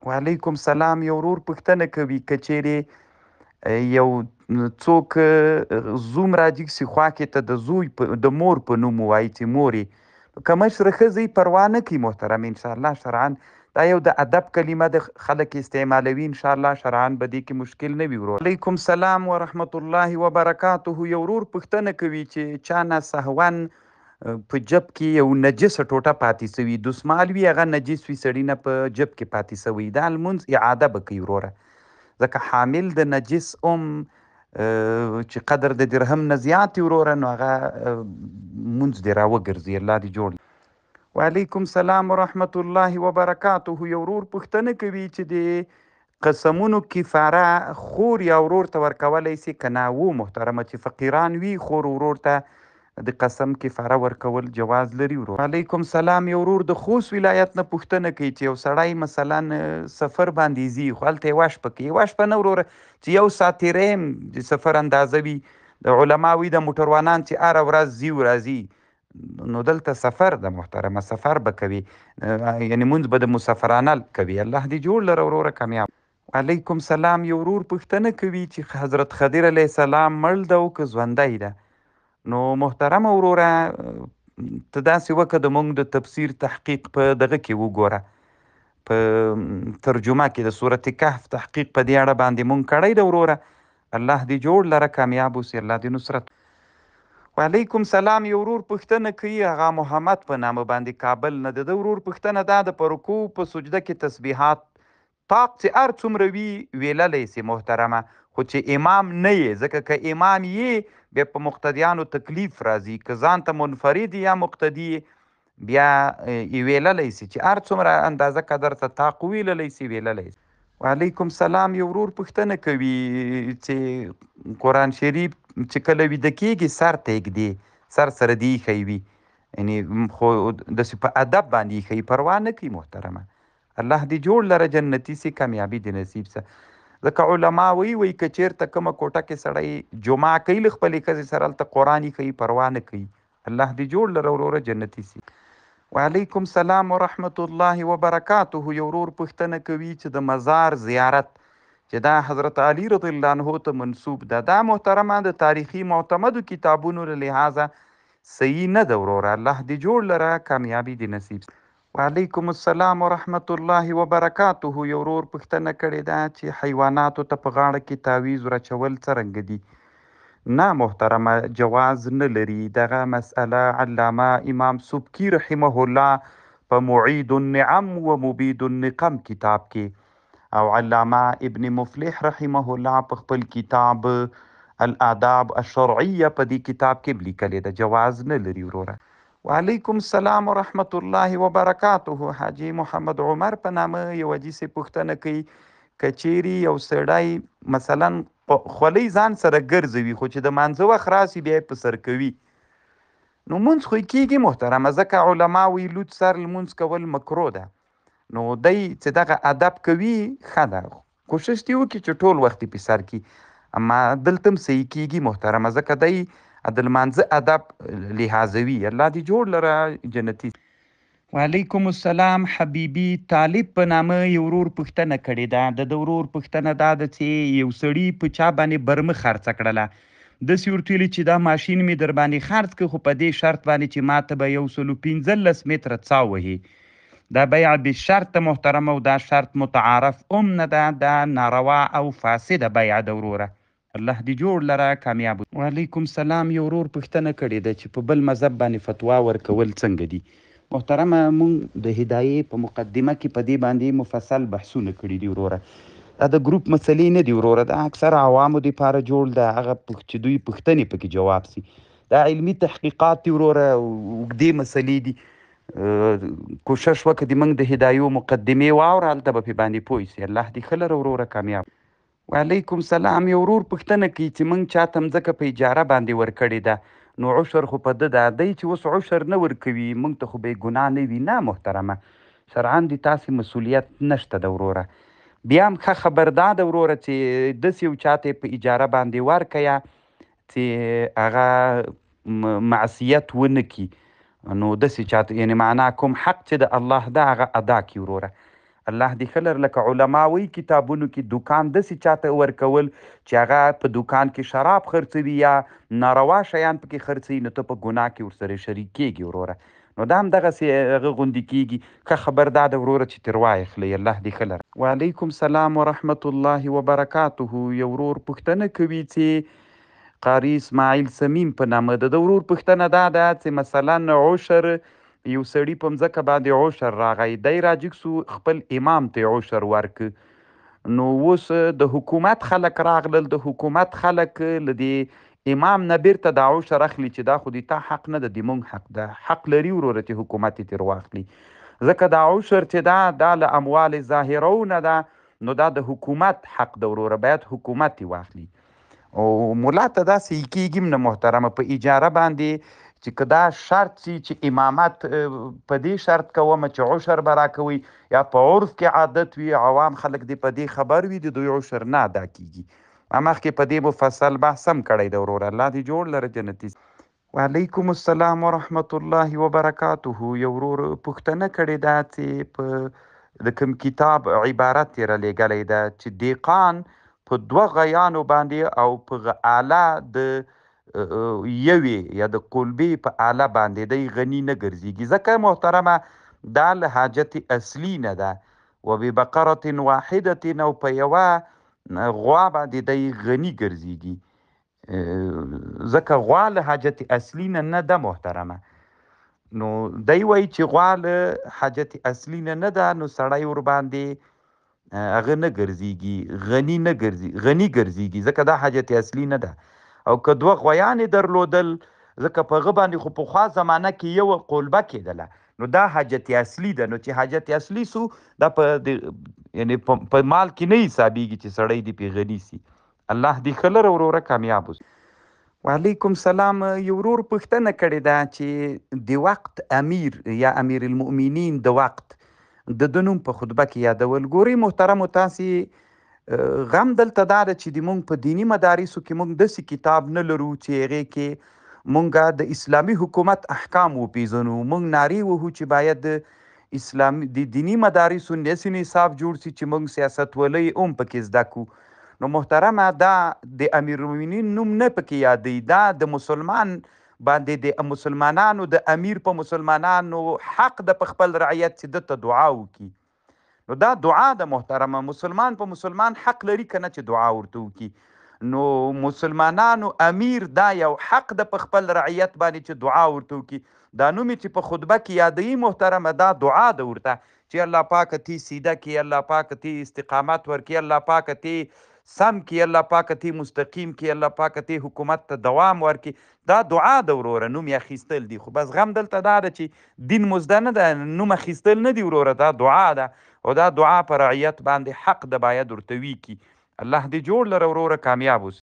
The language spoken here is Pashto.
وعلیکم سلام. یو ورور پوښتنه کوي که چیرې یو څوک زوم راجګ سي خوا کې ته د مور په نوم ووایي چې مورې که مشره ښځه یې پروا نه کوي محترم انشاءالله شرعا دا یو د ادب کلمه د خلک استعمالوي انشاءالله شرعا به دې کې مشکل نه وي ورور. علیکم سلام ورحمت الله وبرکاته. یو ورور پوښتنه کوي چې چا نه سهون په جب کې یو نجسه ټوټه پاتې سوي دسمال وي هغه نجس وي سړي نه په جب کې پاتې سوی دا لمونځ اعاده به کوي وروره ځکه حامل د نجس چې قدر د درهم نه زیات وي وروره نو هغه مونځ دې راوګرځي الله دې جوړ. وعلیکم سلام ورحمت الله وبرکاته. یو ورور پوښتنه کوي چې د قسمونو کفاره خور یا ورور ته ورکولی سي که نه و محترمه چې فقیران وي خور ورور ته د قسم کفاره ورکول جواز لري ورور. وعلیکم سلام. یو ورور د خوست ولایت نه پوښتنه کوي چې یو سړی مثلا سفر باندې ځي خو هلته یوه شپه کوي یوه شپه نه وروره چې یو ساعت تېری هم د سفر اندازه وي د علما وي د موټروانان چې هره ورځ ځي راځي نو دلته سفر د محترمه سفر به کوي یعنې مونځ به د مسافرانه کوي الله دې جوړ لره وروره کامیاب. وعلیکم سلام. یو ورور پوښتنه کوي چې حضرت خضر علیه السلام مړ ده او که ژوندی ده نو محترمه وروره ته داسې وکړه د موږ د تفسیر تحقیق په دغه کې وګوره په ترجمه کې د صورت کهف تحقیق په دې اړه باندې موږ کړی ده وروره الله دې جوړ لره کامیاب اوسي الله دې نصرت. وعلیکم سلام. یو ورور پوښتنه کوي هغه محمد په نامه باندې کابل نه د ورور پوښتنه دا د په رکوع په سجده کې تسبیحات طاق چې هر څومره وي ویللی سي محترمه خو چې امام نه یې ځکه که امام یې بیا په مقتدیانو تکلیف راځي که ځان ته منفرد یا مقتدي بیا یې ویللی سي چې هر څومره اندازه قدر ته طاق ویللی سي ویللی سي. وعلیکم سلام. یو ورور پوښتنه کوي چې قرآن شریف چې کله ویده کېږي سر ته یږدي سر سره دې ایښی وي یعنې خو داسې په ادب باندې ایښی پروا نه کوي محترمه الله دې جوړ لره جنتي سي کامیابي دې نصیب سه ځکه علما وایي که چېرته کومه کوټه کې سړی جمعه کوي له خپلې ښځې سره هلته قرآن ایښی پروا نه کوي الله دې جوړ لره وروره جنتي سي. وعلیکم سلام ورحمت الله وبرکاته. یو ورور پوښتنه کوي چې د مزار زیارت چې دا حضرت علي رضی الله عنه ته منسوب ده دا محترمه د تاریخي معتمدو کتابونو له لحاظه صحیح نه ده وروره الله دې جوړ لره کامیابي دې نصیب. وعلیکم السلام ورحمت الله وبرکاته. یو ورور پوښتنه کړې ده چې حیواناتو ته په غاړه کې تعویض ورچول څرنګه دي؟ نه محترمه جواز نه لري. دغه مسئله علامه امام سبکي رحمه الله په معید النعم و مبید النقم کتاب کې او علامه ابن مفلح رحمه الله په خپل کتاب الآداب الشرعیه په دې کتاب کې لیکلې ده جواز نه لري وروره. وعلیکم السلام ورحمت الله وبرکاته. حاجی محمد عمر په نامه یو حاجي صاحب پوښتنه کوي که چیرې یو سړی مثلا خولۍ ځان سره ګرځوي خو چې د مانځه وخت راسي بیا یې په سر کوي نو مونځ خو یې کېږي محترمه ځکه علما وایي لوڅ سر لمونځ کول مکروه ده نو دی چې دغه ادب کوي ښه ده کوشش دې وکړي چې ټول وخت یې په سر کړي اما دلته هم صحیح کېږي محترمه ځکه دی د لمانځه ادب لحاظوي الله دې جوړ لره جنتي. وعلیکم السلام. حبیبي طالب په نامه یو ورور پوښتنه کړې ده د ورور پوښتنه دا ده چې یو سړي په چا باندې برمه خرڅه کړله داسې ورته ویلي چې دا ماشین مې در باندې خرڅ کړ خو په دې شرط باندې چې ماته به 115 متره څا وهي دا بیع بشرط محترمه او دا شرط متعارف نه ده دا ناروا او فاسده بیع ده وروره الله دې جوړ لره کامیاب. وعلیکم سلام. یو ورور پوښتنه کړې ده چې په بل مذهب باندې فتوا ورکول څنګه دي؟ محترمه مونږ د هدایې په مقدمه کې په دې باندې مفصل بحثونه کړي دي وروره دا د ګروپ مسلې نه دي وروره دا اکثر عوامو دپاره جوړ ده هغه چې دوی پوښتنې پکې جواب سي دا علمي تحقیقات دي وروره اوږدې مسلې دي کوشش وکړه د موږ د هدایو مقدمې واوره هلته به پې باندې پوه سي الله دې ښه لره وروره کامیاب. وعلیکم سلام. یو ورور پوښتنه کوي چې موږ چاته مځکه په اجاره باندې ورکړې ده نو عشر خو په ده ده دی چې اوس عشر نه ورکوي موږ ته خو بې ګناه نه وي نه محترمه شرعا د تاسې مسؤلیت نشته ده وروره بیا هم ښه خبر دا ده وروره چې داسې یو چاته په اجاره باندې ورکیه چې هغه معصیت ونه کي نو داسې چاته یعنې معنا کوم حق چې د الله ده هغه ادا کړي وروره الله دې ښه لر لکه علما وایي کتابونو کې دوکان داسې چاته ورکول چې هغه په دوکان کې شراب خرڅوي یا ناروا شیان پکې خرڅوي نو ته په ګناه کې ورسره شریک کېږي وروره. نو دا هم دغسې هغه غوندې کېږي. ښه خبر دا ده وروره چې تر وایخلئ. الله دې ښه لره. وعلیکم سلام ورحمت الله وبرکاته. یو ورور پوښتنه کوي چې قاري اسماعیل سمیم په نامه د ورور پوښتنه دا ده چې مثلا عشر یو سړي په مځکه باندې عشر راغی، دی راجګ سو خپل امام ته عشر ورک. نو اوس د حکومت خلک راغلل، د حکومت خلک له دې امام نه بیرته دا عشر اخلي چې دا خو د تا حق نه ده، د مونږ حق ده. حق لري وروره چې حکومت یې ترې واخلي، ځکه دا عشر چې دا له اموال ظاهرونه ده، نو دا د حکومت حق ده وروره، باید حکومت یې واخلي. او ملا ته داسې کېږي نه محترمه په اجاره باندې چې که دا شرط سي چې امامت په دې شرط کومه چې عشر به راکوئ، یا په عرف کې عادت وي عوام خلک دې په دې خبر وي د دوی عشر نه ادا کېږي. ما مخکې په دې مفصل بحث هم کړی ده وروره. الله دې جوړ لره جنتي. وعلیکم السلام ورحمت الله وبرکاته. یو ورور پوښتنه کړې ده چې په د کوم کتاب عبارت یې رالیږلی ده چې دهقان په دوه غیانو باندې او په آله د یوې یا د قلبې په آله باندې دی غني نه ګرځېږي، ځکه محترمه دا له حاجت اصلي نه ده. و ببقرة واحدة او په یوه غوا باندې دی غني ګرځېږي، ځکه غوا له حاجت اصلي نه ده محترمه. نو دی وایي چې غوا له حاجت اصلي نه ده، نو سړی ورباندې هغه نه ګرځېږي، غني ګرځېږي، ځکه دا حاجت اصلي نه ده. او که دوه غویانې درلودل، ځکه په هغه باندې خو پخوا زمانه کې یوه قلبه کېدله، نو دا حاجت اصلي ده. نو چې حاجت اصلي سو دا یعنې په مال کې نه حسابېږي چې سړی دې پې غني سي. الله دې ښه لره وروره کامیاب اوسي. وعلیکم سلام. یو ورور پوښتنه کړې ده چې د وقت امیر یا امیر المؤمنین د وقت د نوم په خطبه کې یادول. ګورئ محترمو، تاسې غم دلته دا ده چې د مونږ په دیني مدارسو کې مونږ داسې کتاب نه لرو چې هغې کې مونږ د اسلامي حکومت احکام وپېژنو. مونږ نارې وهو چې باید د دیني مدارسو داسې نصاب جوړ سي چې مونږ سیاستولۍ هم پکې زده کړو. نو محترمه دا د امیر المؤمنین نوم نه پکې یادوي، دا د مسلمان باندې د مسلمانانو د امیر په مسلمانانو حق د په خپل رعیت چې ده ته دعا وکړي. نو دا دعا د محترمه مسلمان په مسلمان حق لري که نه چې دعا ورته وکړي. نو مسلمانانو امیر دا یو حق د په خپل رعیت باندې چې دعا ورته وکړي. دا نوم چې په خطبه کې یادوي محترمه دا دعا ده ورته چې الله پاکه تی سیده کړي، الله پاکه تی استقامت ورکړي، الله پاکه تی سم کی، الله پاکه تی مستقیم کی، الله پاکه تی حکومت ته دوام ورکي. دا دعا ده وروره، نوم یې اخیستل دي. خو بس غم دلته دا ده چې دین مزده نه ده، نوم اخیستل نه دي وروره، دا دعا ده او دا دعا په رعیت باندې حق ده باید ورته وکړي. الله دې جوړ لره وروره کامیاب اوسه.